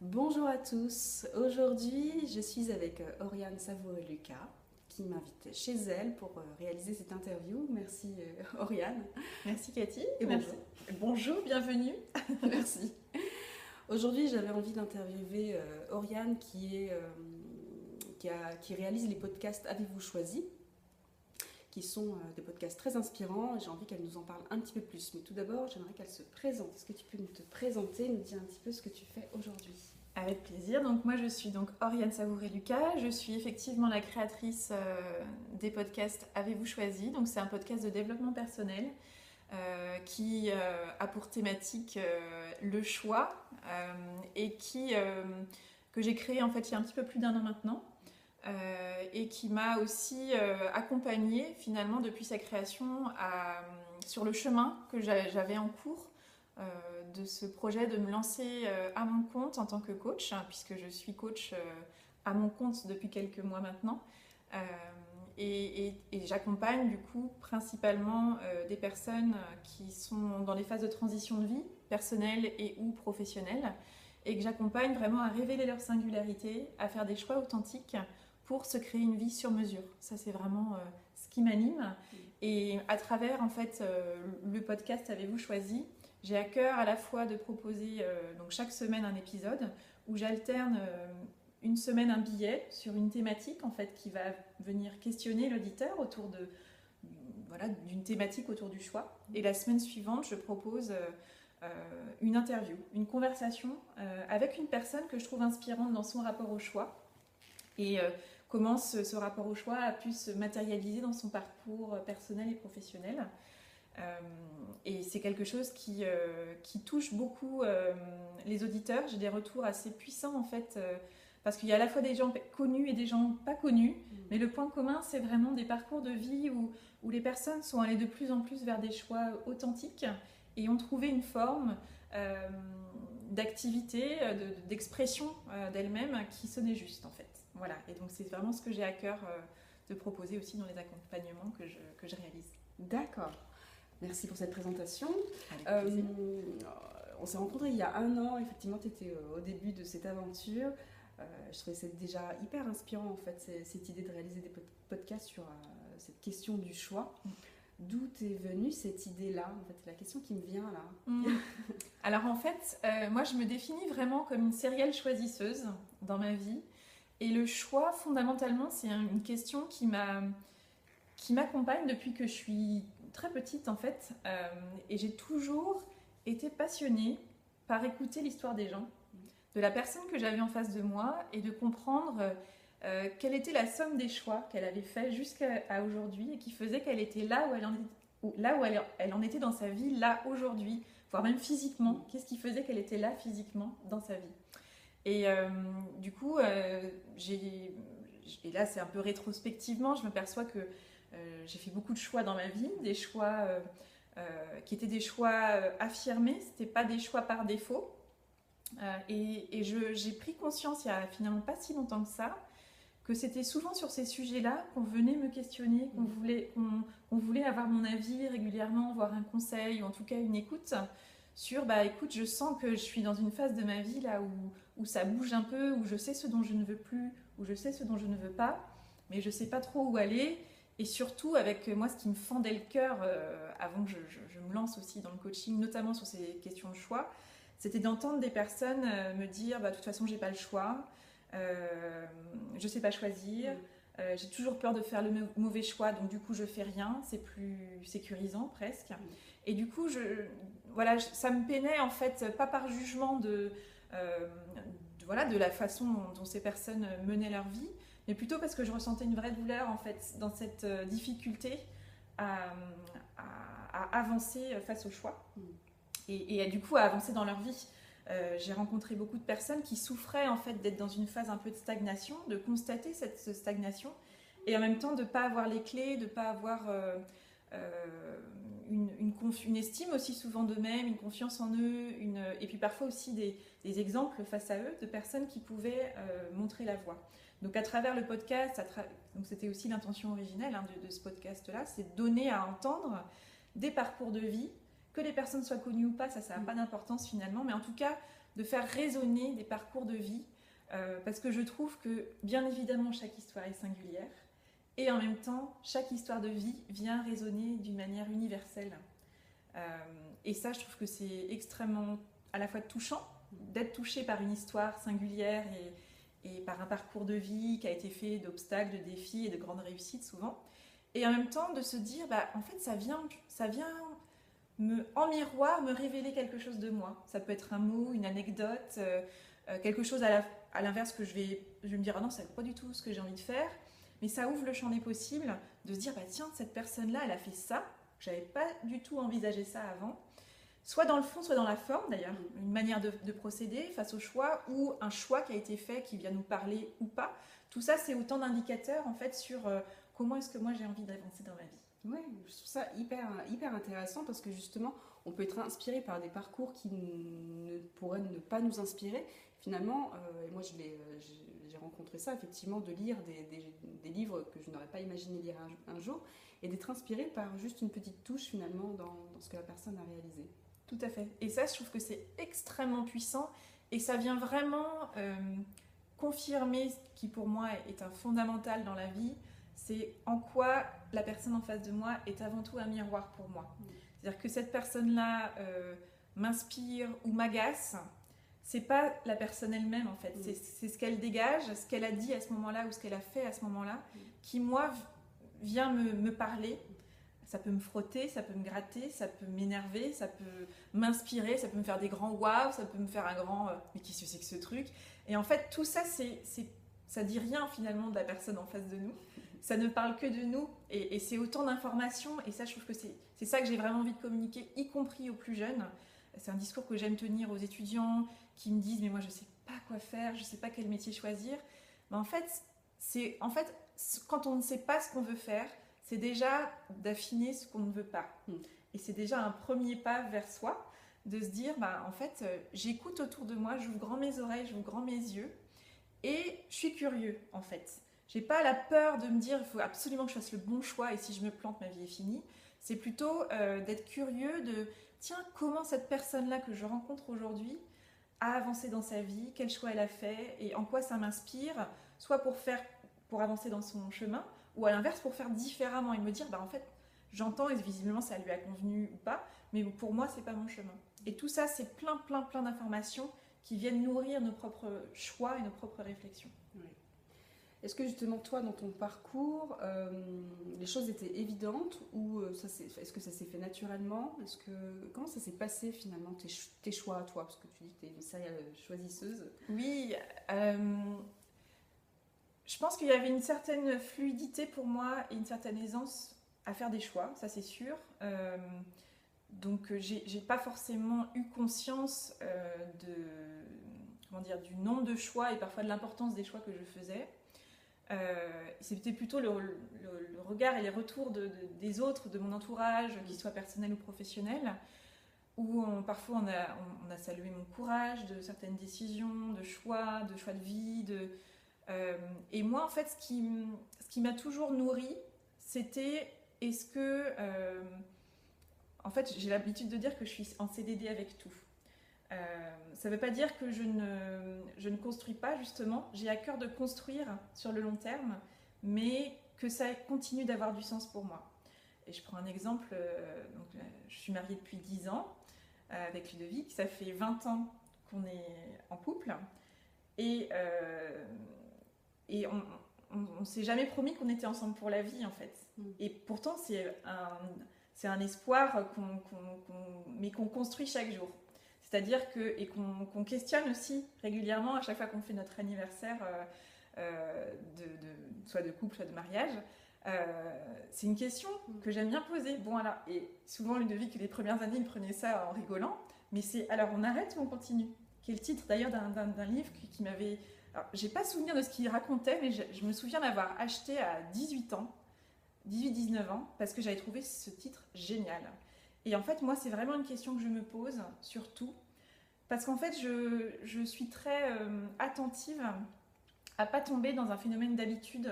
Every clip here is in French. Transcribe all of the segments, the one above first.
Bonjour à tous. Aujourd'hui, je suis avec Oriane Savouré-Lucas qui m'invite chez elle pour réaliser cette interview. Merci Oriane. Merci Cathy. Et Merci. bonjour. Bonjour, bienvenue. Merci. Aujourd'hui, j'avais envie d'interviewer Oriane qui réalise les podcasts Avez-vous choisi qui sont des podcasts très inspirants et j'ai envie qu'elle nous en parle un petit peu plus. Mais tout d'abord, j'aimerais qu'elle se présente. Est-ce que tu peux te présenter, nous dire un petit peu ce que tu fais aujourd'hui? Avec plaisir. Donc moi je suis donc Oriane Savouré-Lucas. Je suis effectivement la créatrice des podcasts Avez-vous choisi. Donc c'est un podcast de développement personnel qui a pour thématique le choix et que j'ai créé en fait il y a un petit peu plus d'1 an maintenant. Et qui m'a aussi accompagnée finalement depuis sa création sur le chemin que j'avais en cours de ce projet de me lancer à mon compte en tant que coach, hein, puisque je suis coach à mon compte depuis quelques mois maintenant. Euh, et j'accompagne du coup principalement des personnes qui sont dans des phases de transition de vie, personnelle et ou professionnelle, et que j'accompagne vraiment à révéler leur singularité, à faire des choix authentiques pour se créer une vie sur mesure. Ça, c'est vraiment ce qui m'anime. Et à travers, en fait, le podcast Avez-vous choisi, j'ai à cœur à la fois de proposer donc chaque semaine un épisode où j'alterne une semaine un billet sur une thématique en fait qui va venir questionner l'auditeur autour de voilà d'une thématique autour du choix. Et la semaine suivante, je propose une interview, une conversation avec une personne que je trouve inspirante dans son rapport au choix et comment ce rapport au choix a pu se matérialiser dans son parcours personnel et professionnel. Et c'est quelque chose qui touche beaucoup les auditeurs. J'ai des retours assez puissants en fait, parce qu'il y a à la fois des gens connus et des gens pas connus, mais le point commun c'est vraiment des parcours de vie où les personnes sont allées de plus en plus vers des choix authentiques et ont trouvé une forme d'activité, d'expression d'elles-mêmes qui sonnait juste en fait. Voilà, et donc c'est vraiment ce que j'ai à cœur de proposer aussi dans les accompagnements que je réalise. D'accord. Merci pour cette présentation. Avec plaisir. On s'est rencontrés il y a 1 an, effectivement, tu étais au début de cette aventure. Je trouvais ça déjà hyper inspirant, en fait, cette idée de réaliser des podcasts sur cette question du choix. D'où t'es venue cette idée-là? En fait, c'est la question qui me vient là. Alors en fait, moi je me définis vraiment comme une serial choisisseuse dans ma vie. Et le choix, fondamentalement, c'est une question qui m'accompagne depuis que je suis très petite en fait. Et j'ai toujours été passionnée par écouter l'histoire des gens, de la personne que j'avais en face de moi et de comprendre quelle était la somme des choix qu'elle avait fait jusqu'à aujourd'hui et qui faisait qu'elle était là où elle en était dans sa vie, là aujourd'hui, voire même physiquement. Qu'est-ce qui faisait qu'elle était là physiquement dans sa vie? Et du coup, et là c'est un peu rétrospectivement, je me perçois que j'ai fait beaucoup de choix dans ma vie, des choix qui étaient des choix affirmés, c'était pas des choix par défaut. J'ai pris conscience il y a finalement pas si longtemps que ça, que c'était souvent sur ces sujets-là qu'on venait me questionner, qu'on voulait avoir mon avis régulièrement, voire un conseil, ou en tout cas une écoute sur, bah écoute, je sens que je suis dans une phase de ma vie là où ça bouge un peu, où je sais ce dont je ne veux plus, où je sais ce dont je ne veux pas, mais je sais pas trop où aller. Et surtout, avec moi, ce qui me fendait le cœur avant que je me lance aussi dans le coaching, notamment sur ces questions de choix, c'était d'entendre des personnes me dire, bah, de toute façon, j'ai pas le choix, je sais pas choisir, j'ai toujours peur de faire le mauvais choix, donc du coup, je fais rien, c'est plus sécurisant presque. Et du coup, voilà, ça me peinait en fait, pas par jugement voilà, de la façon dont ces personnes menaient leur vie, mais plutôt parce que je ressentais une vraie douleur en fait dans cette difficulté à, avancer face au choix et du coup à avancer dans leur vie. J'ai rencontré beaucoup de personnes qui souffraient en fait d'être dans une phase un peu de stagnation, de constater cette stagnation et en même temps de ne pas avoir les clés, de ne pas avoir une estime aussi souvent d'eux-mêmes, une confiance en eux, et puis parfois aussi des exemples face à eux de personnes qui pouvaient montrer la voie. Donc à travers le podcast, donc c'était aussi l'intention originelle de ce podcast-là, c'est de donner à entendre des parcours de vie, que les personnes soient connues ou pas, ça n'a pas d'importance finalement, mais en tout cas de faire résonner des parcours de vie, parce que je trouve que, bien évidemment, chaque histoire est singulière, et en même temps, chaque histoire de vie vient résonner d'une manière universelle. Et ça, je trouve que c'est extrêmement à la fois touchant d'être touché par une histoire singulière et par un parcours de vie qui a été fait d'obstacles, de défis et de grandes réussites souvent. Et en même temps, de se dire, en fait, ça vient en miroir me révéler quelque chose de moi. Ça peut être un mot, une anecdote, quelque chose à l'inverse que je vais me dire, ah non, c'est pas du tout ce que j'ai envie de faire. Mais ça ouvre le champ des possibles de se dire, tiens, cette personne-là, elle a fait ça. J'avais pas du tout envisagé ça avant. Soit dans le fond, soit dans la forme d'ailleurs. Une manière de procéder face au choix ou un choix qui a été fait qui vient nous parler ou pas. Tout ça, c'est autant d'indicateurs en fait sur comment est-ce que moi j'ai envie d'avancer dans ma vie. Oui, je trouve ça hyper intéressant parce que justement, on peut être inspiré par des parcours qui ne pourraient ne pas nous inspirer. Finalement, et moi j'ai rencontré ça effectivement, de lire des livres que je n'aurais pas imaginé lire un jour et d'être inspiré par juste une petite touche finalement dans ce que la personne a réalisé. Tout à fait. Et ça, je trouve que c'est extrêmement puissant et ça vient vraiment confirmer ce qui pour moi est un fondamental dans la vie, c'est en quoi la personne en face de moi est avant tout un miroir pour moi. C'est-à-dire que cette personne-là m'inspire ou m'agace, c'est pas la personne elle-même en fait, c'est ce qu'elle dégage, ce qu'elle a dit à ce moment-là ou ce qu'elle a fait à ce moment-là, qui moi vient me parler. Ça peut me frotter, ça peut me gratter, ça peut m'énerver, ça peut m'inspirer, ça peut me faire des grands waouh, ça peut me faire un grand mais qu'est-ce que c'est que ce truc? Et en fait, tout ça, ça dit rien finalement de la personne en face de nous. Ça ne parle que de nous et c'est autant d'informations. Et ça, je trouve que c'est ça que j'ai vraiment envie de communiquer, y compris aux plus jeunes. C'est un discours que j'aime tenir aux étudiants qui me disent mais moi je sais pas quoi faire, je sais pas quel métier choisir. Mais en fait, quand on ne sait pas ce qu'on veut faire, c'est déjà d'affiner ce qu'on ne veut pas. Et c'est déjà un premier pas vers soi, de se dire, en fait, j'écoute autour de moi, j'ouvre grand mes oreilles, j'ouvre grand mes yeux, et je suis curieux, en fait. J'ai pas la peur de me dire, il faut absolument que je fasse le bon choix, et si je me plante, ma vie est finie. C'est plutôt d'être curieux de, tiens, comment cette personne-là que je rencontre aujourd'hui a avancé dans sa vie, quel choix elle a fait, et en quoi ça m'inspire, soit pour avancer dans son chemin, ou à l'inverse pour faire différemment et me dire en fait j'entends et visiblement ça lui a convenu ou pas, mais pour moi c'est pas mon chemin. Et tout ça c'est plein d'informations qui viennent nourrir nos propres choix et nos propres réflexions. Oui. Est-ce que justement toi dans ton parcours les choses étaient évidentes ou est-ce que ça s'est fait naturellement? Comment ça s'est passé finalement tes choix à toi, parce que tu dis que tu es une serial choisisseuse? Oui, je pense qu'il y avait une certaine fluidité pour moi et une certaine aisance à faire des choix, ça c'est sûr. Donc j'ai pas forcément eu conscience du nombre de choix et parfois de l'importance des choix que je faisais. C'était plutôt le regard et les retours des autres, de mon entourage, qu'ils soient personnels ou professionnels, où parfois on a salué mon courage de certaines décisions, de choix de vie, et moi, en fait, ce qui m'a toujours nourrie, c'était est-ce que... en fait, j'ai l'habitude de dire que je suis en CDD avec tout. Ça ne veut pas dire que je ne construis pas, justement. J'ai à cœur de construire sur le long terme, mais que ça continue d'avoir du sens pour moi. Et je prends un exemple. Je suis mariée depuis 10 ans avec Ludovic. Ça fait 20 ans qu'on est en couple. Et on s'est jamais promis qu'on était ensemble pour la vie, en fait. Et pourtant, c'est un espoir mais qu'on construit chaque jour. C'est-à-dire qu'on questionne aussi régulièrement à chaque fois qu'on fait notre anniversaire, soit de couple, soit de mariage. C'est une question que j'aime bien poser. Bon, alors, et souvent, Ludovic, les premières années, il prenait ça en rigolant. Mais c'est alors on arrête ou on continue? Qui est le titre d'ailleurs d'un livre qui m'avait... Alors, j'ai pas souvenir de ce qu'il racontait, mais je me souviens l'avoir acheté à 18 ans, 18-19 ans, parce que j'avais trouvé ce titre génial. Et en fait, moi, c'est vraiment une question que je me pose, surtout, parce qu'en fait, je suis très attentive à pas tomber dans un phénomène d'habitude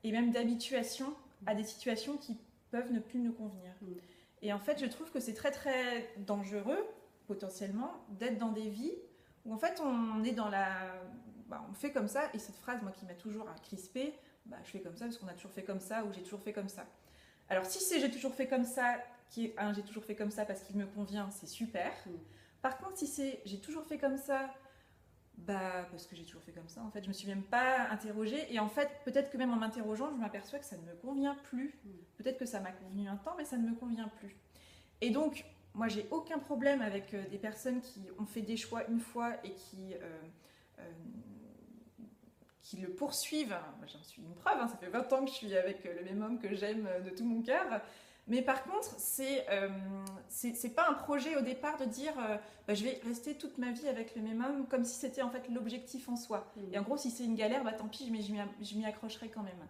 et même d'habituation à des situations qui peuvent ne plus nous convenir. Et en fait, je trouve que c'est très, très dangereux, potentiellement, d'être dans des vies où en fait on est dans on fait comme ça, et cette phrase, moi qui m'a toujours crispée, je fais comme ça parce qu'on a toujours fait comme ça, ou j'ai toujours fait comme ça. Alors si c'est j'ai toujours fait comme ça, j'ai toujours fait comme ça parce qu'il me convient, c'est super. Par contre, si c'est j'ai toujours fait comme ça, parce que j'ai toujours fait comme ça, en fait, je me suis même pas interrogée, et en fait, peut-être que même en m'interrogeant, je m'aperçois que ça ne me convient plus. Peut-être que ça m'a convenu un temps, mais ça ne me convient plus. Et donc, moi, j'ai aucun problème avec des personnes qui ont fait des choix une fois et qui le poursuivent. J'en suis une preuve, ça fait 20 ans que je suis avec le même homme que j'aime de tout mon cœur. Mais par contre, c'est pas un projet au départ de dire je vais rester toute ma vie avec le même homme, comme si c'était en fait l'objectif en soi. Et en gros, si c'est une galère, tant pis, mais je m'y accrocherai quand même.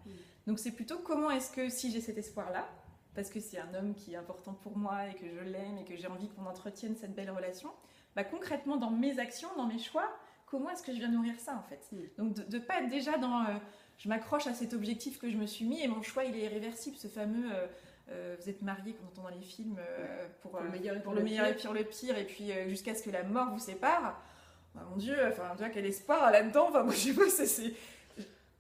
Donc c'est plutôt comment est-ce que, si j'ai cet espoir-là, parce que c'est un homme qui est important pour moi et que je l'aime et que j'ai envie qu'on entretienne cette belle relation, concrètement dans mes actions, dans mes choix, comment est-ce que je viens nourrir ça en fait. Donc de ne pas être déjà dans je m'accroche à cet objectif que je me suis mis et mon choix il est irréversible, ce fameux vous êtes mariés qu'on entend dans les films pour le meilleur et pour le pire, et puis jusqu'à ce que la mort vous sépare. Mon Dieu, déjà quel espoir là-dedans, moi je sais pas,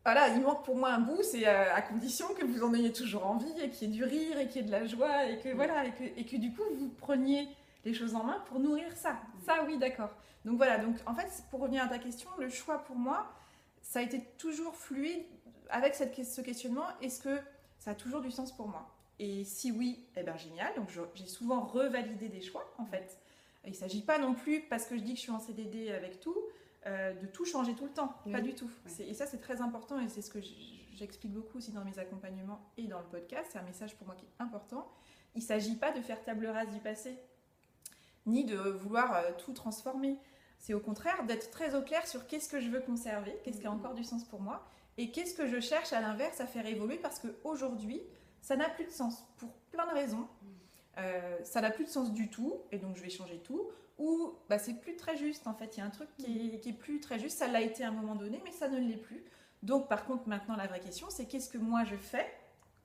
voilà, il manque pour moi un bout, c'est à condition que vous en ayez toujours envie et qu'il y ait du rire et qu'il y ait de la joie et que voilà, et que du coup vous preniez les choses en main pour nourrir ça. Ça oui, d'accord. Donc voilà, donc en fait pour revenir à ta question, le choix pour moi, ça a été toujours fluide avec ce questionnement, est-ce que ça a toujours du sens pour moi? Et si oui, génial. Donc j'ai souvent revalidé des choix en fait. Il ne s'agit pas non plus, parce que je dis que je suis en CDD avec tout, de tout changer tout le temps. Pas du tout. Et ça c'est très important, et c'est ce que j'explique beaucoup aussi dans mes accompagnements et dans le podcast. C'est un message pour moi qui est important. Il ne s'agit pas de faire table rase du passé, ni de vouloir tout transformer. C'est au contraire d'être très au clair sur qu'est-ce que je veux conserver, qu'est-ce qui a encore du sens pour moi, et qu'est-ce que je cherche à l'inverse à faire évoluer, parce qu'aujourd'hui, ça n'a plus de sens pour plein de raisons. Ça n'a plus de sens du tout, et donc je vais changer tout, ou c'est plus très juste en fait, il y a un truc qui est plus très juste, ça l'a été à un moment donné, mais ça ne l'est plus. Donc par contre maintenant la vraie question c'est qu'est-ce que moi je fais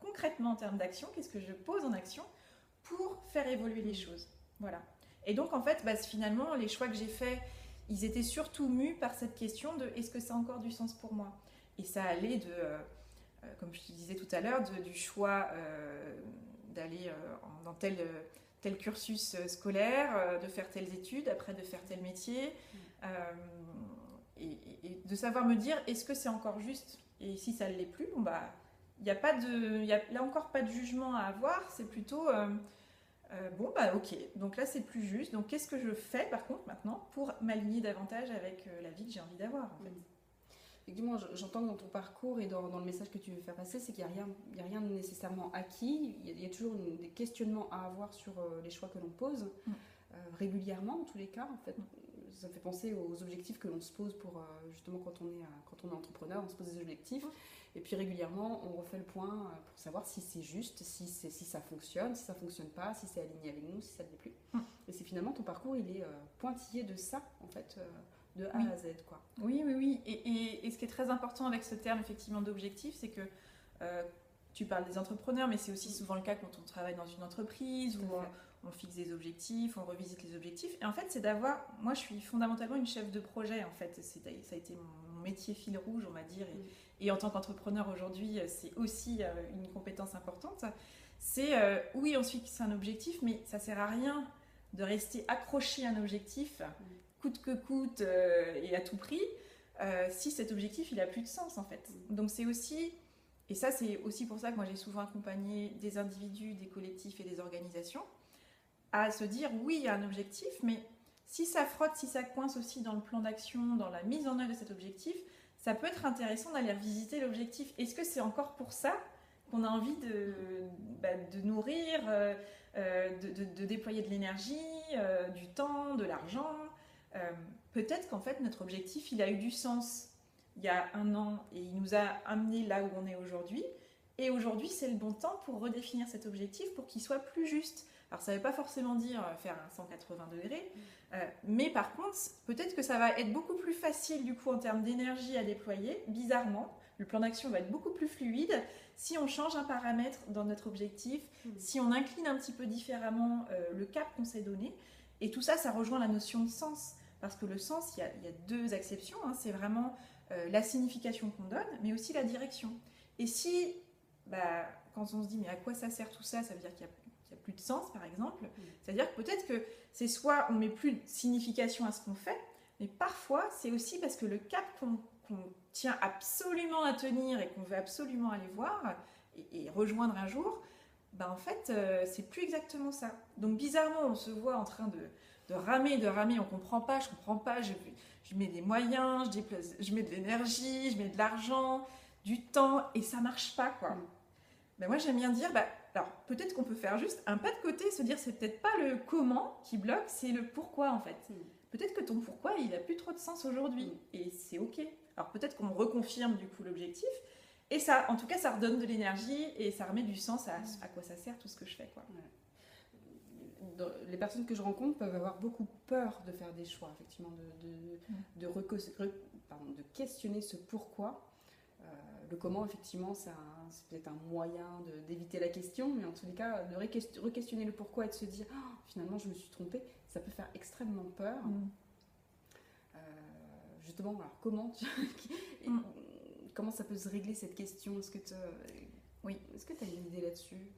concrètement en termes d'action, qu'est-ce que je pose en action pour faire évoluer les choses. Voilà. Et donc en fait finalement les choix que j'ai faits, ils étaient surtout mus par cette question de est-ce que ça a encore du sens pour moi. Et ça allait de, comme je te disais tout à l'heure, du choix d'aller dans tel cursus scolaire, de faire telles études, après de faire tel métier, et de savoir me dire est-ce que c'est encore juste, et si ça ne l'est plus, il n'y a là encore pas de jugement à avoir, c'est plutôt ok, donc là c'est plus juste, donc qu'est-ce que je fais par contre maintenant pour m'aligner davantage avec la vie que j'ai envie d'avoir en fait. Effectivement, j'entends que dans ton parcours et dans le message que tu veux faire passer, c'est qu'il n'y a rien de nécessairement acquis. Il y a toujours des questionnements à avoir sur les choix que l'on pose, régulièrement en tous les cas. En fait, ça me fait penser aux objectifs que l'on se pose pour justement quand on est entrepreneur, on se pose des objectifs. Et puis régulièrement, on refait le point pour savoir si c'est juste, si ça fonctionne, si ça fonctionne pas, si c'est aligné avec nous, si ça ne l'est plus. Et c'est finalement ton parcours, il est pointillé de ça en fait. De A à Z, quoi. Oui. Et ce qui est très important avec ce terme, effectivement, d'objectif, c'est que tu parles des entrepreneurs, mais c'est aussi souvent le cas quand on travaille dans une entreprise, où on fixe des objectifs, on revisite les objectifs. Et en fait, c'est d'avoir... Moi, je suis fondamentalement une chef de projet, en fait. Ça a été mon métier fil rouge, on va dire. Et en tant qu'entrepreneur, aujourd'hui, c'est aussi une compétence importante. C'est, oui, on se fixe un objectif, mais ça ne sert à rien de rester accroché à un objectif... coûte que coûte et à tout prix, si cet objectif il a plus de sens en fait. Donc c'est aussi, et ça c'est aussi pour ça que moi j'ai souvent accompagné des individus, des collectifs et des organisations à se dire oui il y a un objectif, mais si ça frotte, si ça coince aussi dans le plan d'action, dans la mise en œuvre de cet objectif, ça peut être intéressant d'aller revisiter l'objectif. Est-ce que c'est encore pour ça qu'on a envie de nourrir, de déployer de l'énergie, du temps, de l'argent? Peut-être qu'en fait notre objectif il a eu du sens il y a un an et il nous a amené là où on est aujourd'hui, et aujourd'hui c'est le bon temps pour redéfinir cet objectif pour qu'il soit plus juste. Alors ça ne veut pas forcément dire faire un 180 degrés, mais par contre peut-être que ça va être beaucoup plus facile du coup en termes d'énergie à déployer. Bizarrement le plan d'action va être beaucoup plus fluide si on change un paramètre dans notre objectif, si on incline un petit peu différemment le cap qu'on s'est donné. Et tout ça, ça rejoint la notion de sens. parce que le sens, il y a deux acceptions, hein. C'est vraiment la signification qu'on donne, mais aussi la direction. Et si, quand on se dit mais à quoi ça sert tout ça, ça veut dire qu'il y a plus de sens, par exemple. C'est-à-dire que peut-être que c'est soit on met plus de signification à ce qu'on fait, mais parfois c'est aussi parce que le cap qu'on tient absolument à tenir et qu'on veut absolument aller voir et rejoindre un jour, en fait, c'est plus exactement ça. Donc bizarrement, on se voit en train de ramer, on comprend pas, je mets des moyens, je mets de l'énergie, je mets de l'argent, du temps, et ça marche pas, quoi. Moi, j'aime bien dire, alors peut-être qu'on peut faire juste un pas de côté, se dire, c'est peut-être pas le comment qui bloque, c'est le pourquoi, en fait. Peut-être que ton pourquoi, il a plus trop de sens aujourd'hui, et c'est ok. Alors peut-être qu'on reconfirme du coup l'objectif, et ça, en tout cas, ça redonne de l'énergie et ça remet du sens à quoi ça sert tout ce que je fais, quoi. Les personnes que je rencontre peuvent avoir beaucoup peur de faire des choix, effectivement, de questionner ce pourquoi. Le comment, effectivement, c'est peut-être un moyen d'éviter la question, mais en tous les cas, de re-questionner le pourquoi et de se dire finalement, je me suis trompée, ça peut faire extrêmement peur. Justement, alors comment ça peut se régler cette question? Est-ce que tu as une idée là-dessus?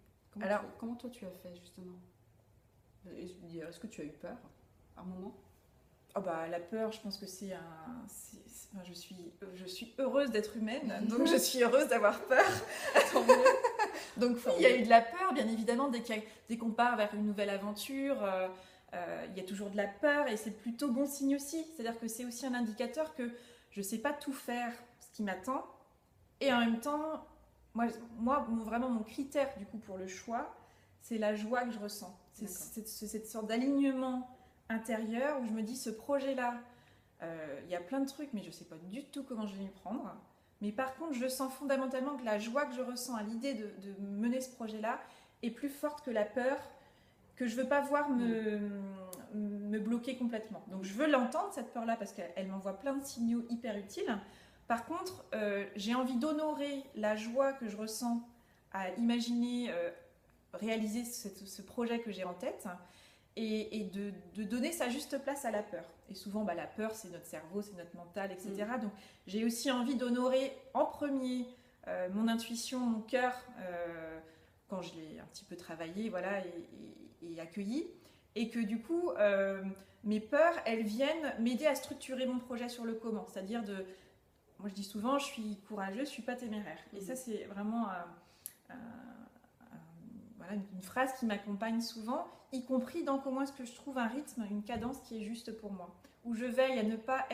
Comment toi tu as fait, justement? Est-ce que tu as eu peur à un moment? La peur, je pense que je suis heureuse d'être humaine, donc je suis heureuse d'avoir peur. Donc oui, il y a eu de la peur, bien évidemment, dès qu'on part vers une nouvelle aventure, il y a toujours de la peur, et c'est plutôt bon signe aussi. C'est-à-dire que c'est aussi un indicateur que je ne sais pas tout faire ce qui m'attend, et en même temps, moi vraiment mon critère du coup pour le choix, c'est la joie que je ressens. C'est cette sorte d'alignement intérieur où je me dis ce projet-là, il y a plein de trucs, mais je ne sais pas du tout comment je vais m'y prendre. Mais par contre, je sens fondamentalement que la joie que je ressens à l'idée de mener ce projet-là est plus forte que la peur, que je ne veux pas voir me bloquer complètement. Donc je veux l'entendre, cette peur-là, parce qu'elle m'envoie plein de signaux hyper utiles. Par contre, j'ai envie d'honorer la joie que je ressens à imaginer réaliser ce projet que j'ai en tête, et de donner sa juste place à la peur. Et souvent, la peur, c'est notre cerveau, c'est notre mental, etc. Donc, j'ai aussi envie d'honorer en premier mon intuition, mon cœur, quand je l'ai un petit peu travaillé, voilà, et accueilli. Et que du coup, mes peurs, elles viennent m'aider à structurer mon projet sur le comment. C'est-à-dire moi, je dis souvent, je suis courageuse, je ne suis pas téméraire. Et ça, c'est vraiment une phrase qui m'accompagne souvent, y compris dans comment est-ce que je trouve un rythme, une cadence qui est juste pour moi, où je veille à ne pas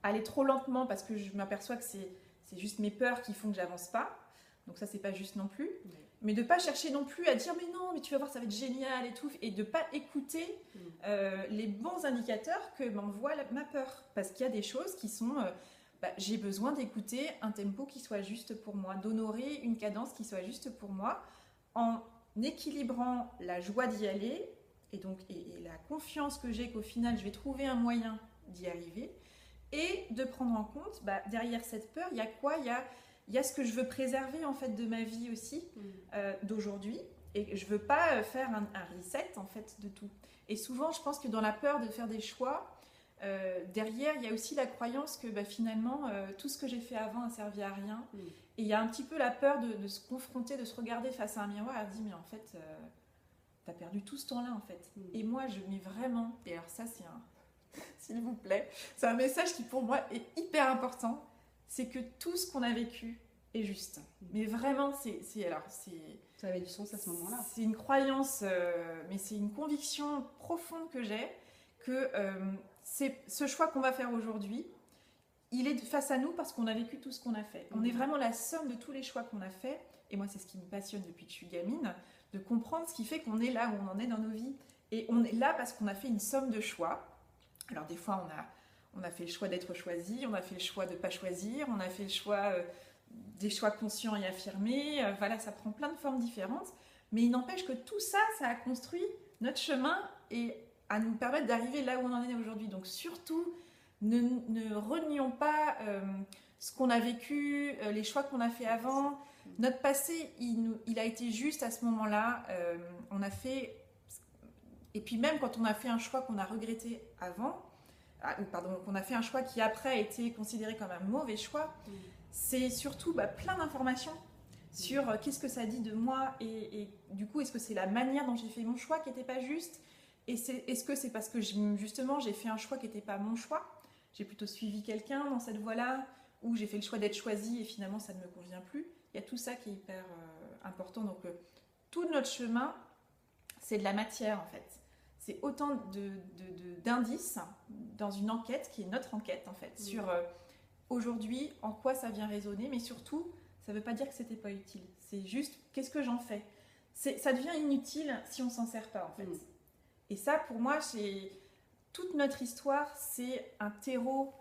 aller trop lentement, parce que je m'aperçois que c'est juste mes peurs qui font que j'avance pas, donc ça c'est pas juste non plus, mais de pas chercher non plus à dire mais non, mais tu vas voir, ça va être génial et tout, et de pas écouter les bons indicateurs que m'envoie ma peur, parce qu'il y a des choses qui sont j'ai besoin d'écouter un tempo qui soit juste pour moi, d'honorer une cadence qui soit juste pour moi, en équilibrant la joie d'y aller et la confiance que j'ai qu'au final je vais trouver un moyen d'y arriver, et de prendre en compte derrière cette peur, il y a quoi? Il y a ce que je veux préserver en fait de ma vie aussi, d'aujourd'hui, et je veux pas faire un reset en fait de tout. Et souvent je pense que dans la peur de faire des choix, derrière, il y a aussi la croyance que finalement, tout ce que j'ai fait avant n'a servi à rien. Et il y a un petit peu la peur de se confronter, de se regarder face à un miroir et de dire mais en fait, t'as perdu tout ce temps-là en fait. Et moi, je mets vraiment, et alors ça c'est s'il vous plaît, c'est un message qui pour moi est hyper important, c'est que tout ce qu'on a vécu est juste. Mais vraiment, ça avait du sens à ce moment-là. C'est une croyance, mais c'est une conviction profonde que j'ai, que c'est ce choix qu'on va faire aujourd'hui, il est face à nous parce qu'on a vécu tout ce qu'on a fait. On est vraiment la somme de tous les choix qu'on a fait. Et moi, c'est ce qui me passionne depuis que je suis gamine, de comprendre ce qui fait qu'on est là où on en est dans nos vies. Et on est là parce qu'on a fait une somme de choix. Alors des fois, on a fait le choix d'être choisi, on a fait le choix de ne pas choisir, on a fait le choix des choix conscients et affirmés. Voilà, ça prend plein de formes différentes. Mais il n'empêche que tout ça, ça a construit notre chemin et à nous permettre d'arriver là où on en est aujourd'hui. Donc surtout, ne renions pas ce qu'on a vécu, les choix qu'on a fait avant. Notre passé, il a été juste à ce moment-là. On a fait Et puis même quand on a fait un choix qu'on a regretté avant, qu'on a fait un choix qui après a été considéré comme un mauvais choix, c'est surtout plein d'informations sur qu'est-ce que ça dit de moi et du coup est-ce que c'est la manière dont j'ai fait mon choix qui n'était pas juste et est-ce que c'est parce que justement j'ai fait un choix qui n'était pas mon choix, j'ai plutôt suivi quelqu'un dans cette voie-là ou j'ai fait le choix d'être choisie et finalement ça ne me convient plus. Il y a tout ça qui est hyper important. Donc tout notre chemin c'est de la matière en fait. C'est autant d'indices dans une enquête qui est notre enquête en fait sur aujourd'hui en quoi ça vient résonner, mais surtout ça ne veut pas dire que c'était pas utile. C'est juste qu'est-ce que j'en fais. Ça devient inutile si on s'en sert pas en fait. Et ça pour moi c'est toute notre histoire, c'est un terreau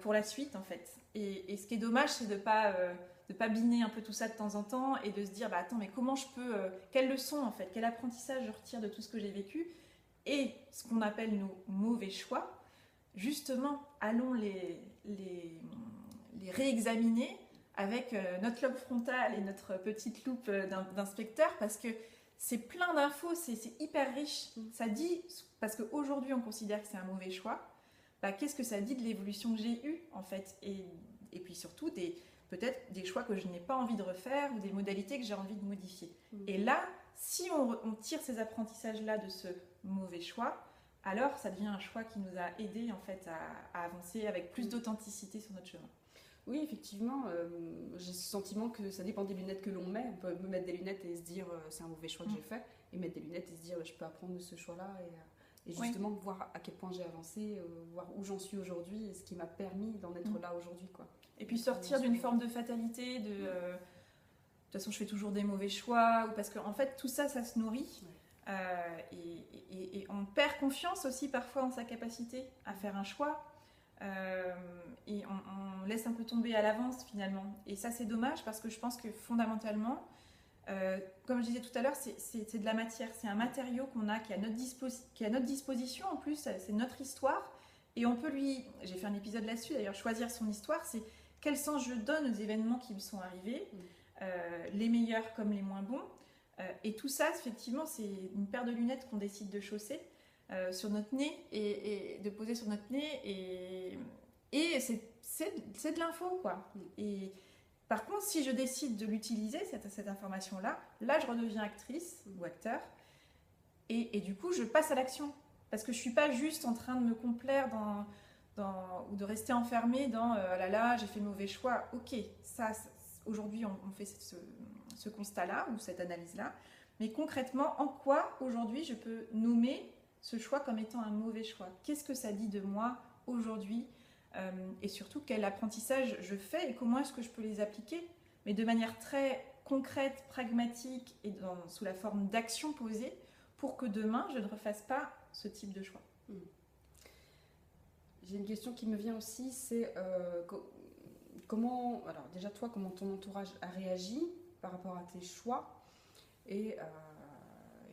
pour la suite en fait. Et ce qui est dommage c'est de pas biner un peu tout ça de temps en temps et de se dire attends mais comment je peux quelle leçon en fait, quel apprentissage je retire de tout ce que j'ai vécu et ce qu'on appelle nos mauvais choix, justement allons les réexaminer avec notre lobe frontal et notre petite loupe d'inspecteur parce que c'est plein d'infos, c'est hyper riche. Ça dit, parce qu'aujourd'hui on considère que c'est un mauvais choix, qu'est-ce que ça dit de l'évolution que j'ai eue en fait et puis surtout peut-être des choix que je n'ai pas envie de refaire ou des modalités que j'ai envie de modifier. Et là, si on tire ces apprentissages-là de ce mauvais choix, alors ça devient un choix qui nous a aidés en fait à avancer avec plus d'authenticité sur notre chemin. Oui, effectivement, j'ai ce sentiment que ça dépend des lunettes que l'on met. On peut mettre des lunettes et se dire c'est un mauvais choix que j'ai fait, et mettre des lunettes et se dire je peux apprendre de ce choix-là et justement voir à quel point j'ai avancé, voir où j'en suis aujourd'hui et ce qui m'a permis d'en être là aujourd'hui, quoi. Et puis sortir d'une forme de fatalité, de toute façon je fais toujours des mauvais choix, ou parce qu'en fait tout ça, ça se nourrit. Et on perd confiance aussi parfois en sa capacité à faire un choix. Et on laisse un peu tomber à l'avance finalement. Et ça c'est dommage parce que je pense que fondamentalement, comme je disais tout à l'heure, c'est de la matière, c'est un matériau qu'on a qui est à notre disposition en plus, c'est notre histoire. Et on peut j'ai fait un épisode là-dessus d'ailleurs, choisir son histoire, c'est quel sens je donne aux événements qui me sont arrivés, les meilleurs comme les moins bons. Et tout ça, effectivement, c'est une paire de lunettes qu'on décide de chausser sur notre nez et de poser sur notre nez. Et c'est de l'info, quoi. Et par contre, si je décide de l'utiliser, cette information-là, là, je redeviens actrice ou acteur. Et du coup, je passe à l'action. Parce que je ne suis pas juste en train de me complaire ou de rester enfermée dans ah là là, j'ai fait mauvais choix. Ok, ça aujourd'hui, on fait ce constat-là ou cette analyse-là. Mais concrètement, en quoi aujourd'hui je peux nommer ce choix comme étant un mauvais choix? Qu'est-ce que ça dit de moi aujourd'hui? Et surtout, quel apprentissage je fais et comment est-ce que je peux les appliquer? Mais de manière très concrète, pragmatique et sous la forme d'actions posées pour que demain, je ne refasse pas ce type de choix. J'ai une question qui me vient aussi, c'est comment ton entourage a réagi par rapport à tes choix et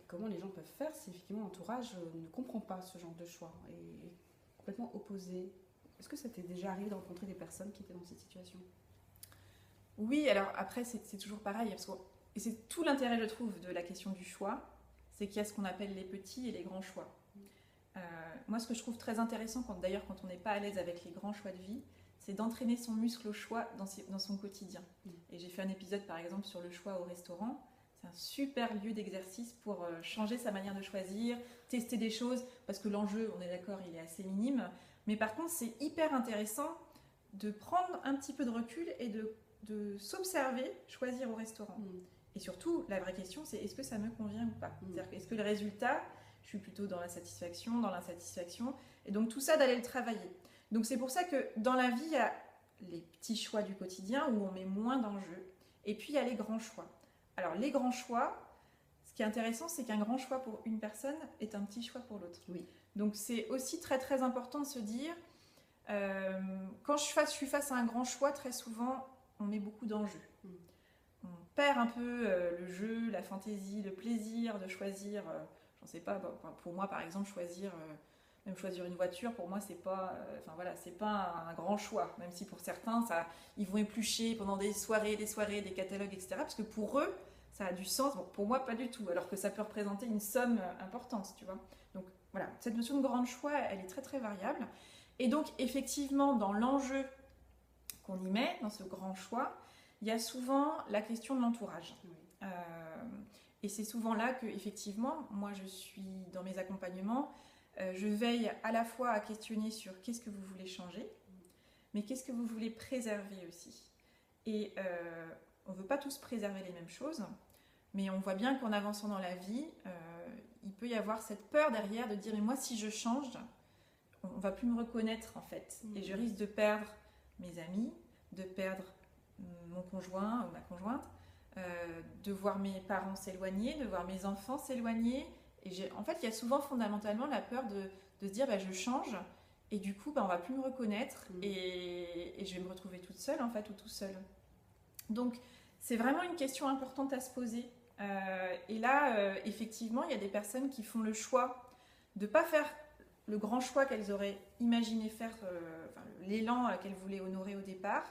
comment les gens peuvent faire si effectivement l'entourage ne comprend pas ce genre de choix et est complètement opposé. Est-ce que ça t'est déjà arrivé de rencontrer des personnes qui étaient dans cette situation? Oui, alors après c'est toujours pareil, et c'est tout l'intérêt je trouve de la question du choix, c'est qu'il y a ce qu'on appelle les petits et les grands choix. Moi ce que je trouve très intéressant quand on n'est pas à l'aise avec les grands choix de vie, c'est d'entraîner son muscle au choix dans son quotidien. Et j'ai fait un épisode par exemple sur le choix au restaurant. C'est un super lieu d'exercice pour changer sa manière de choisir, tester des choses, parce que l'enjeu, on est d'accord, il est assez minime. Mais par contre, c'est hyper intéressant de prendre un petit peu de recul et de s'observer, choisir au restaurant. Et surtout, la vraie question, c'est est-ce que ça me convient ou pas? C'est-à-dire, est-ce que le résultat, je suis plutôt dans la satisfaction, dans l'insatisfaction? Et donc tout ça, d'aller le travailler. Donc c'est pour ça que dans la vie, il y a les petits choix du quotidien où on met moins d'enjeux. Et puis il y a les grands choix. Alors les grands choix, ce qui est intéressant, c'est qu'un grand choix pour une personne est un petit choix pour l'autre. Oui. Donc c'est aussi très très important de se dire, quand je suis face à un grand choix, très souvent, on met beaucoup d'enjeux. On perd un peu le jeu, la fantaisie, le plaisir de choisir, j'en sais pas, pour moi par exemple, choisir une voiture, pour moi, c'est pas un grand choix. Même si pour certains, ils vont éplucher pendant des soirées, des catalogues, etc. Parce que pour eux, ça a du sens. Bon, pour moi, pas du tout, alors que ça peut représenter une somme importante, tu vois. Donc voilà, cette notion de grand choix, elle est très très variable. Et donc effectivement, dans l'enjeu qu'on y met, dans ce grand choix, il y a souvent la question de l'entourage. Oui. Et c'est souvent là que, effectivement, moi je suis dans mes accompagnements, je veille à la fois à questionner sur qu'est-ce que vous voulez changer, mais qu'est-ce que vous voulez préserver aussi. Et on ne veut pas tous préserver les mêmes choses, mais on voit bien qu'en avançant dans la vie, il peut y avoir cette peur derrière de dire mais moi si je change, on ne va plus me reconnaître en fait. Et je risque de perdre mes amis, de perdre mon conjoint ou ma conjointe, de voir mes parents s'éloigner, de voir mes enfants s'éloigner. Et en fait, il y a souvent fondamentalement la peur de se dire bah, je change et du coup bah, on ne va plus me reconnaître et je vais me retrouver toute seule en fait ou tout seul. Donc c'est vraiment une question importante à se poser. Et là, effectivement, il y a des personnes qui font le choix de ne pas faire le grand choix qu'elles auraient imaginé faire, l'élan qu'elles voulaient honorer au départ,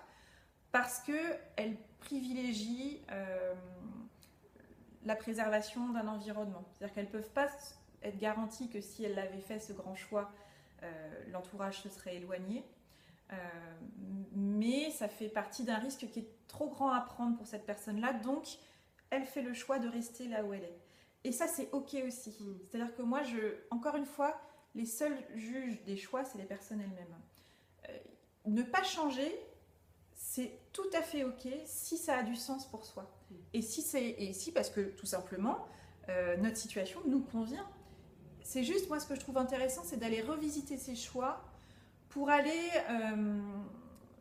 parce qu'elles privilégient la préservation d'un environnement. C'est-à-dire qu'elles ne peuvent pas être garanties que si elles avaient fait ce grand choix, l'entourage se serait éloigné. Mais ça fait partie d'un risque qui est trop grand à prendre pour cette personne-là, donc elle fait le choix de rester là où elle est. Et ça, c'est ok aussi. C'est-à-dire que moi, encore une fois, les seuls juges des choix, c'est les personnes elles-mêmes. Ne pas changer, c'est tout à fait ok si ça a du sens pour soi. Et si parce que tout simplement, notre situation nous convient. C'est juste, moi, ce que je trouve intéressant, c'est d'aller revisiter ces choix pour aller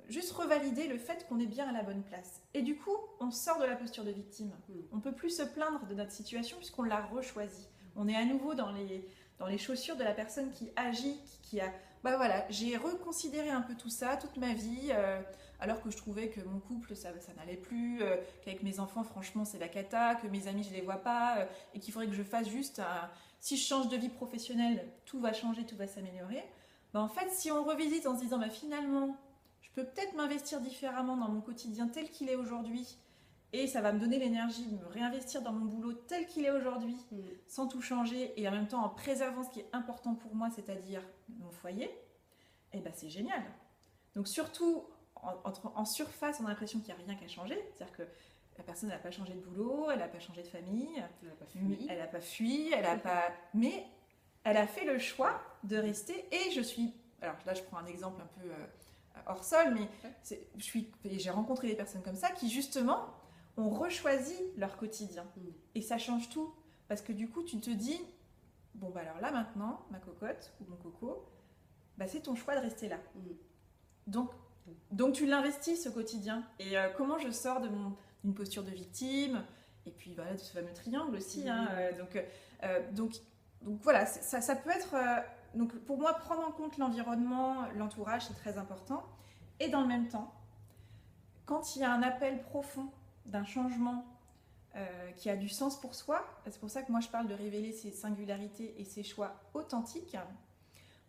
juste revalider le fait qu'on est bien à la bonne place. Et du coup, on sort de la posture de victime. On ne peut plus se plaindre de notre situation puisqu'on l'a rechoisie. On est à nouveau dans les chaussures de la personne qui agit, qui a... Bah voilà, j'ai reconsidéré un peu tout ça, toute ma vie, alors que je trouvais que mon couple, ça n'allait plus, qu'avec mes enfants, franchement, c'est la cata, que mes amis, je ne les vois pas, et qu'il faudrait que je fasse juste... si je change de vie professionnelle, tout va changer, tout va s'améliorer. Bah en fait, si on revisite en se disant, bah finalement, je peux peut-être m'investir différemment dans mon quotidien tel qu'il est aujourd'hui, et ça va me donner l'énergie de me réinvestir dans mon boulot tel qu'il est aujourd'hui, sans tout changer, et en même temps en préservant ce qui est important pour moi, c'est-à-dire mon foyer, et ben c'est génial. Donc surtout, en surface, on a l'impression qu'il n'y a rien qu'à changer, c'est-à-dire que la personne n'a pas changé de boulot, elle n'a pas changé de famille, elle n'a pas fui, mais elle a fait le choix de rester, et je suis... Alors là, je prends un exemple un peu hors sol, mais j'ai rencontré des personnes comme ça qui, justement, ont rechoisi leur quotidien. Et ça change tout. Parce que du coup, tu te dis, bon, bah alors là, maintenant, ma cocotte ou mon coco, bah, c'est ton choix de rester là. Donc tu l'investis, ce quotidien. Et comment je sors d'une posture de victime, et puis voilà, de ce fameux triangle aussi. Donc voilà, ça peut être... donc pour moi, prendre en compte l'environnement, l'entourage, c'est très important. Et dans le même temps, quand il y a un appel profond d'un changement qui a du sens pour soi, c'est pour ça que moi je parle de révéler ses singularités et ses choix authentiques,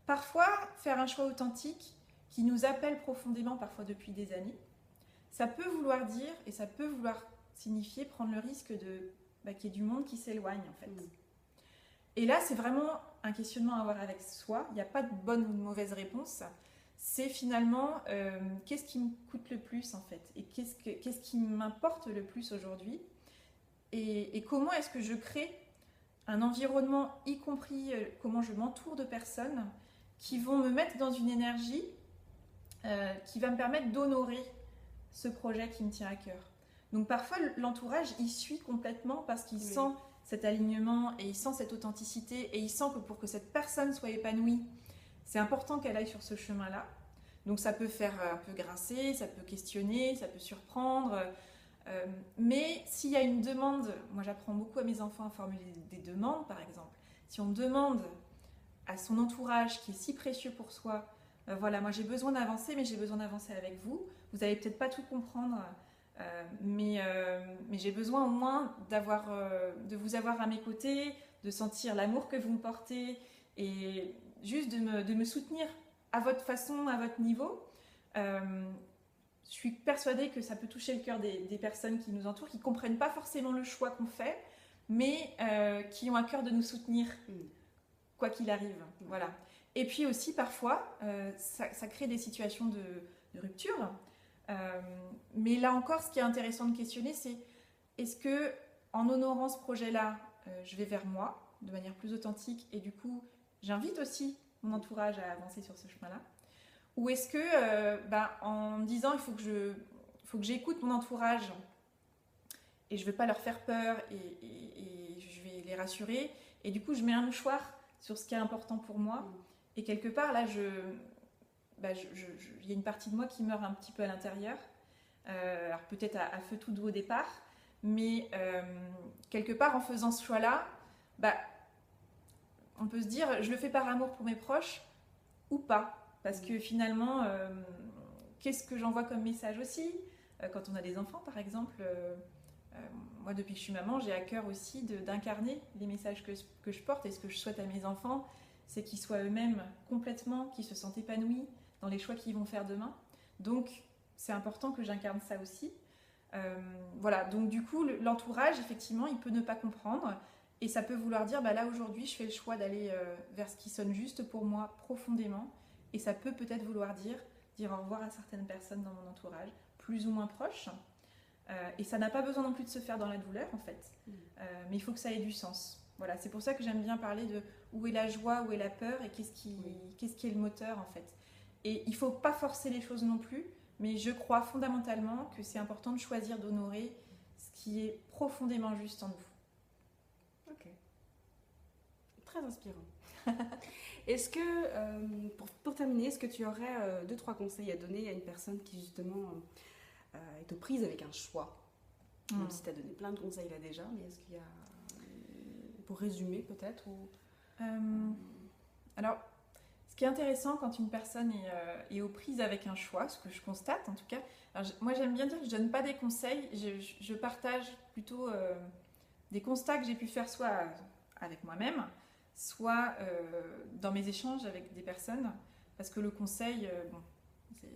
parfois faire un choix authentique qui nous appelle profondément, parfois depuis des années, ça peut vouloir dire et ça peut vouloir signifier prendre le risque qu'il y ait du monde qui s'éloigne en fait. Et là, c'est vraiment un questionnement à avoir avec soi. Il n'y a pas de bonne ou de mauvaise réponse. C'est finalement qu'est-ce qui me coûte le plus en fait, et qu'est-ce qui m'importe le plus aujourd'hui, et comment est-ce que je crée un environnement, y compris comment je m'entoure de personnes qui vont me mettre dans une énergie qui va me permettre d'honorer ce projet qui me tient à cœur. Donc parfois l'entourage il suit complètement parce qu'il sent cet alignement et il sent cette authenticité et il sent que pour que cette personne soit épanouie, c'est important qu'elle aille sur ce chemin-là. Donc ça peut faire un peu grincer, ça peut questionner, ça peut surprendre. Mais s'il y a une demande, moi j'apprends beaucoup à mes enfants à formuler des demandes par exemple. Si on demande à son entourage qui est si précieux pour soi, voilà, moi j'ai besoin d'avancer, mais j'ai besoin d'avancer avec vous. Vous n'allez peut-être pas tout comprendre, mais j'ai besoin au moins de vous avoir à mes côtés, de sentir l'amour que vous me portez et juste de me soutenir à votre façon, à votre niveau. je suis persuadée que ça peut toucher le cœur des personnes qui nous entourent, qui ne comprennent pas forcément le choix qu'on fait, mais qui ont à cœur de nous soutenir, quoi qu'il arrive. Voilà. Et puis aussi, parfois, ça crée des situations de rupture. Mais là encore, ce qui est intéressant de questionner, c'est est-ce que, en honorant ce projet-là, je vais vers moi, de manière plus authentique, et du coup, j'invite aussi mon entourage à avancer sur ce chemin-là? Ou est-ce que, en me disant, il faut que j'écoute mon entourage, et je ne veux pas leur faire peur, et je vais les rassurer, et du coup, je mets un mouchoir sur ce qui est important pour moi, et quelque part, là, il y a une partie de moi qui meurt un petit peu à l'intérieur, alors peut-être à feu tout doux au départ, mais quelque part, en faisant ce choix-là, on peut se dire, je le fais par amour pour mes proches, ou pas. Parce que finalement, qu'est-ce que j'envoie comme message aussi quand on a des enfants, par exemple, moi, depuis que je suis maman, j'ai à cœur aussi d'incarner les messages que je porte. Et ce que je souhaite à mes enfants, c'est qu'ils soient eux-mêmes complètement, qu'ils se sentent épanouis dans les choix qu'ils vont faire demain. Donc, c'est important que j'incarne ça aussi. Voilà, donc du coup, l'entourage, effectivement, il peut ne pas comprendre. Et ça peut vouloir dire, là, aujourd'hui, je fais le choix d'aller vers ce qui sonne juste pour moi profondément. Et ça peut peut-être vouloir dire au revoir à certaines personnes dans mon entourage, plus ou moins proches. Et ça n'a pas besoin non plus de se faire dans la douleur, en fait. Mais il faut que ça ait du sens. Voilà, c'est pour ça que j'aime bien parler de où est la joie, où est la peur, et qu'est-ce qui est le moteur, en fait. Et il ne faut pas forcer les choses non plus, mais je crois fondamentalement que c'est important de choisir d'honorer ce qui est profondément juste en nous. Ok. Très inspirant. Est-ce que, pour terminer, est-ce que tu aurais 2-3 conseils à donner à une personne qui justement est aux prises avec un choix? Même si tu as donné plein de conseils là déjà, mais est-ce qu'il y a, pour résumer peut-être Alors, ce qui est intéressant quand une personne est aux prises avec un choix, ce que je constate en tout cas, moi j'aime bien dire que je ne donne pas des conseils, je partage plutôt des constats que j'ai pu faire soit avec moi-même, soit dans mes échanges avec des personnes, parce que le conseil, c'est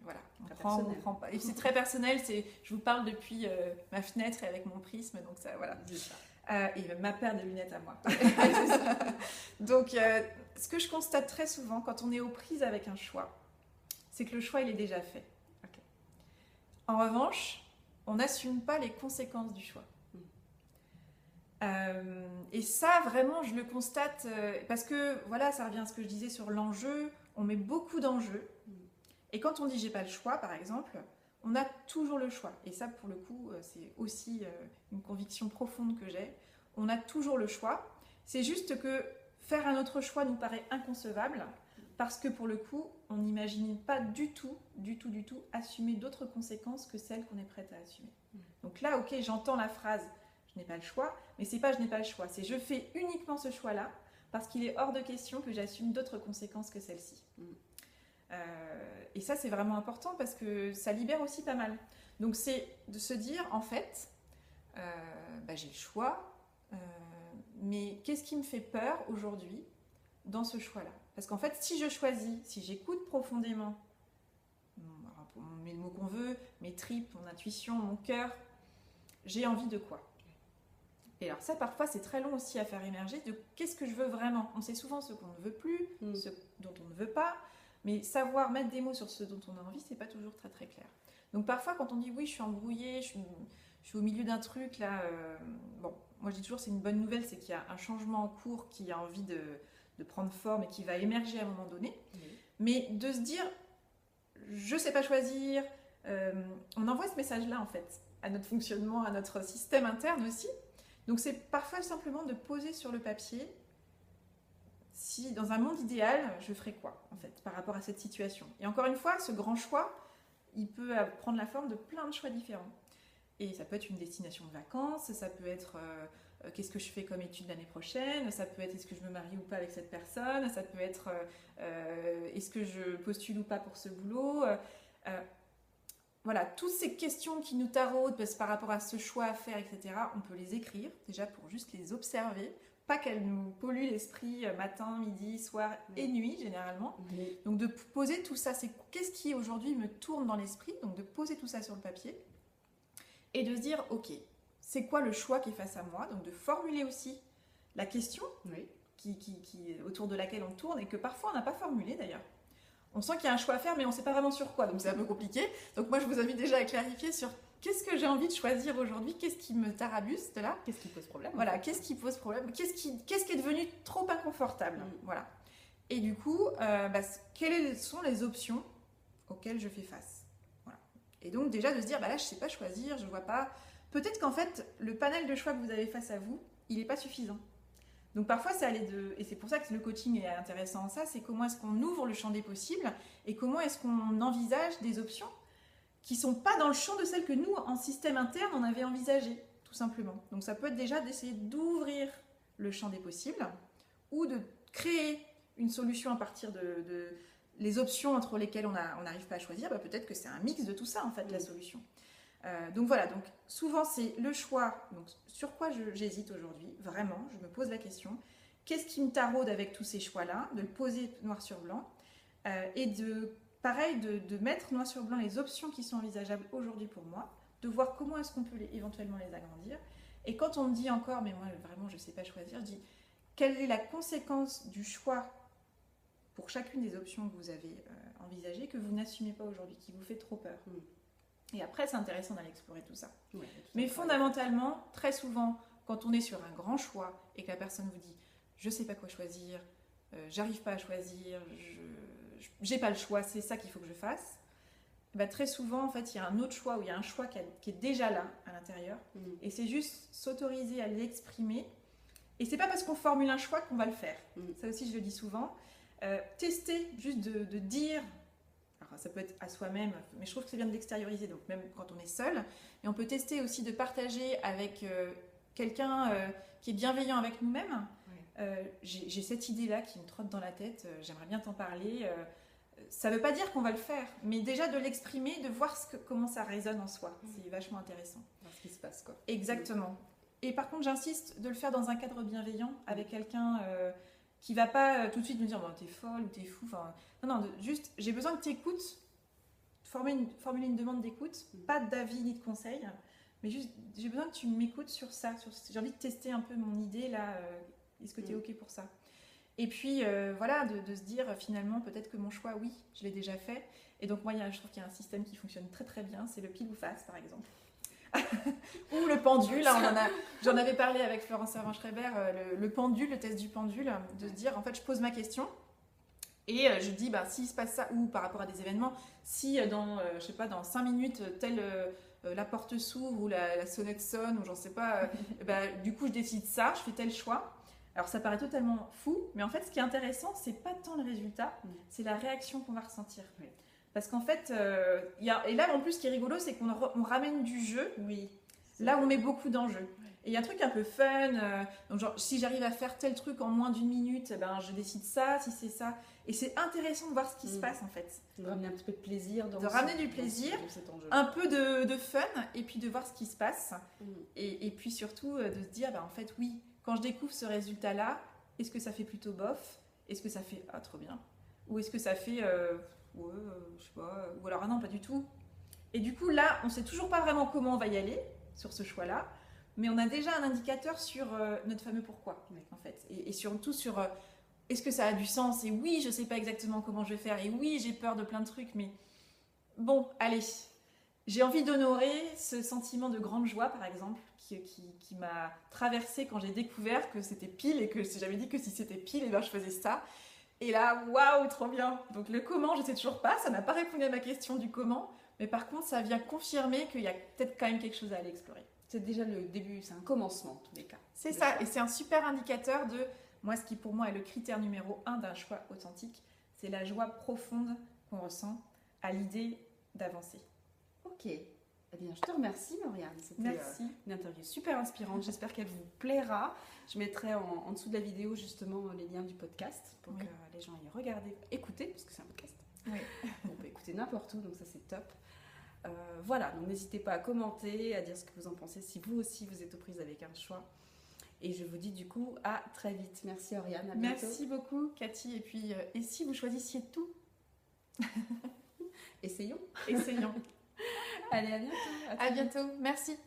voilà, on prend pas. Et c'est très personnel, je vous parle depuis ma fenêtre et avec mon prisme, donc ça, voilà. Et ma paire de lunettes à moi. Donc, ce que je constate très souvent quand on est aux prises avec un choix, c'est que le choix, il est déjà fait. Okay. En revanche, on n'assume pas les conséquences du choix. Et ça, vraiment, je le constate parce que, voilà, ça revient à ce que je disais sur l'enjeu. On met beaucoup d'enjeux. Et quand on dit j'ai pas le choix, par exemple, on a toujours le choix. Et ça, pour le coup, c'est aussi une conviction profonde que j'ai. On a toujours le choix. C'est juste que faire un autre choix nous paraît inconcevable parce que, pour le coup, on n'imagine pas du tout assumer d'autres conséquences que celles qu'on est prête à assumer. Donc là, ok, j'entends la phrase « je n'ai pas le choix », mais c'est pas « je n'ai pas le choix », c'est « je fais uniquement ce choix-là parce qu'il est hors de question que j'assume d'autres conséquences que celle-ci ». Et ça, c'est vraiment important parce que ça libère aussi pas mal. Donc, c'est de se dire, en fait, j'ai le choix, mais qu'est-ce qui me fait peur aujourd'hui dans ce choix-là? Parce qu'en fait, si je choisis, si j'écoute profondément, on met le mot qu'on veut, mes tripes, mon intuition, mon cœur, j'ai envie de quoi? Et alors ça, parfois, c'est très long aussi à faire émerger de qu'est-ce que je veux vraiment. On sait souvent ce qu'on ne veut plus, ce dont on ne veut pas, mais savoir mettre des mots sur ce dont on a envie, c'est pas toujours très très clair. Donc parfois, quand on dit oui, je suis embrouillée, je suis au milieu d'un truc là, moi je dis toujours c'est une bonne nouvelle, c'est qu'il y a un changement en cours qui a envie de prendre forme et qui va émerger à un moment donné. Mais de se dire, je sais pas choisir, on envoie ce message-là en fait à notre fonctionnement, à notre système interne aussi. Donc c'est parfois simplement de poser sur le papier. Si dans un monde idéal, je ferais quoi, en fait, par rapport à cette situation? Et encore une fois, ce grand choix, il peut prendre la forme de plein de choix différents. Et ça peut être une destination de vacances, ça peut être qu'est-ce que je fais comme étude l'année prochaine, ça peut être est-ce que je me marie ou pas avec cette personne, ça peut être est-ce que je postule ou pas pour ce boulot. Voilà, toutes ces questions qui nous taraudent par rapport à ce choix à faire, etc., on peut les écrire, déjà pour juste les observer, pas qu'elle nous pollue l'esprit matin, midi, soir et nuit généralement. Oui. Donc de poser tout ça, c'est qu'est-ce qui aujourd'hui me tourne dans l'esprit, donc de poser tout ça sur le papier et de se dire ok, c'est quoi le choix qui est face à moi, donc de formuler aussi la question Oui. autour de laquelle on tourne et que parfois on n'a pas formulé d'ailleurs. On sent qu'il y a un choix à faire mais on ne sait pas vraiment sur quoi, donc c'est un peu compliqué. Donc moi je vous invite déjà à clarifier sur qu'est-ce que j'ai envie de choisir aujourd'hui, qu'est-ce qui me tarabuste là, Qu'est-ce qui pose problème? voilà, qu'est-ce qui pose problème, qu'est-ce qui est devenu trop inconfortable, voilà. Et du coup, quelles sont les options auxquelles je fais face, voilà. Et donc déjà de se dire, là je sais pas choisir, je vois pas, peut-être qu'en fait le panel de choix que vous avez face à vous, il n'est pas suffisant. Donc parfois c'est et c'est pour ça que le coaching est intéressant en ça, c'est comment est-ce qu'on ouvre le champ des possibles et comment est-ce qu'on envisage des options qui ne sont pas dans le champ de celles que nous, en système interne, on avait envisagées, tout simplement. Donc ça peut être déjà d'essayer d'ouvrir le champ des possibles ou de créer une solution à partir de les options entre lesquelles on n'arrive pas à choisir. Peut-être que c'est un mix de tout ça, en fait, la solution. Donc voilà, donc souvent c'est le choix. Donc sur quoi j'hésite aujourd'hui? Vraiment, je me pose la question. Qu'est-ce qui me taraude avec tous ces choix-là? De le poser noir sur blanc et pareil, de mettre noir sur blanc les options qui sont envisageables aujourd'hui pour moi, de voir comment est-ce qu'on peut éventuellement les agrandir. Et quand on me dit encore, mais moi vraiment je ne sais pas choisir, je dis quelle est la conséquence du choix pour chacune des options que vous avez envisagées, que vous n'assumez pas aujourd'hui, qui vous fait trop peur. Et après c'est intéressant d'aller explorer tout ça. Ouais, mais fondamentalement, très souvent, quand on est sur un grand choix et que la personne vous dit je ne sais pas quoi choisir, j'arrive pas à choisir, j'ai pas le choix, c'est ça qu'il faut que je fasse. Très souvent, en fait, il y a un autre choix ou il y a un choix qui est déjà là, à l'intérieur. Et c'est juste s'autoriser à l'exprimer. Et c'est pas parce qu'on formule un choix qu'on va le faire. Ça aussi, je le dis souvent. Tester, juste de dire... Alors, ça peut être à soi-même, mais je trouve que c'est bien de l'extérioriser, donc même quand on est seul. Et on peut tester aussi de partager avec quelqu'un qui est bienveillant avec nous-mêmes. J'ai cette idée-là qui me trotte dans la tête, j'aimerais bien t'en parler. Ça ne veut pas dire qu'on va le faire, mais déjà de l'exprimer, de voir comment ça résonne en soi. C'est vachement intéressant. Voir ce qui se passe, quoi. Exactement. Et par contre, j'insiste de le faire dans un cadre bienveillant, avec quelqu'un qui ne va pas tout de suite me dire t'es folle ou t'es fou. Non, juste, j'ai besoin que tu écoutes, formuler une demande d'écoute, pas d'avis ni de conseil, mais juste, j'ai besoin que tu m'écoutes sur ça. J'ai envie de tester un peu mon idée là. Est-ce que tu es OK pour ça? Et puis, voilà, de se dire, finalement, peut-être que mon choix, oui, je l'ai déjà fait. Et donc, moi, je trouve qu'il y a un système qui fonctionne très, très bien. C'est le pile ou face, par exemple. Ou le pendule. Là, j'en avais parlé avec Florence Servan-Schreiber, le pendule, le test du pendule, de se dire, en fait, je pose ma question. Et je dis, s'il se passe ça, ou par rapport à des événements, si je sais pas, dans 5 minutes, la porte s'ouvre ou la sonnette sonne, ou j'en sais pas, du coup, je décide ça, je fais tel choix. Alors ça paraît totalement fou, mais en fait ce qui est intéressant, c'est pas tant le résultat, c'est la réaction qu'on va ressentir. Oui. Parce qu'en fait, et là en plus ce qui est rigolo, c'est qu'on ramène du jeu, là on met beaucoup d'enjeux. Et il y a un truc un peu fun, donc genre si j'arrive à faire tel truc en moins d'1 minute, je décide ça, si c'est ça. Et c'est intéressant de voir ce qui se passe en fait. De ramener un petit peu de plaisir. Ramener du plaisir, un peu de fun, et puis de voir ce qui se passe. Et puis surtout de se dire, en fait oui, quand je découvre ce résultat-là, est-ce que ça fait plutôt bof? Est-ce que ça fait « ah, trop bien » Ou est-ce que ça fait « ouais, je sais pas » ou alors « ah non, pas du tout ». Et du coup, là, on ne sait toujours pas vraiment comment on va y aller sur ce choix-là, mais on a déjà un indicateur sur notre fameux pourquoi, en fait. Et surtout sur est-ce que ça a du sens? Et oui, je ne sais pas exactement comment je vais faire. Et oui, j'ai peur de plein de trucs, mais bon, allez. J'ai envie d'honorer ce sentiment de grande joie, par exemple, qui m'a traversée quand j'ai découvert que c'était pile et que j'avais dit que si c'était pile, je faisais ça. Et là, waouh, trop bien. Donc le comment, je ne sais toujours pas, ça n'a pas répondu à ma question du comment, mais par contre, ça vient confirmer qu'il y a peut-être quand même quelque chose à aller explorer. C'est déjà le début, c'est un commencement en tous les cas. C'est ça, et c'est un super indicateur de, moi, ce qui pour moi est le critère numéro 1 d'un choix authentique, c'est la joie profonde qu'on ressent à l'idée d'avancer. Ok. Eh bien, je te remercie, Lauriane. C'était une interview super inspirante. J'espère qu'elle vous plaira. Je mettrai en dessous de la vidéo justement les liens du podcast pour que les gens aillent regarder, écouter, parce que c'est un podcast. Oui. On peut écouter n'importe où, donc ça c'est top. Voilà, donc n'hésitez pas à commenter, à dire ce que vous en pensez, si vous aussi vous êtes aux prises avec un choix. Et je vous dis du coup à très vite. Merci Oriane, à bientôt. Merci beaucoup Cathy. Et puis, et si vous choisissiez tout? Essayons. Essayons. Allez, à bientôt. À bientôt. Merci.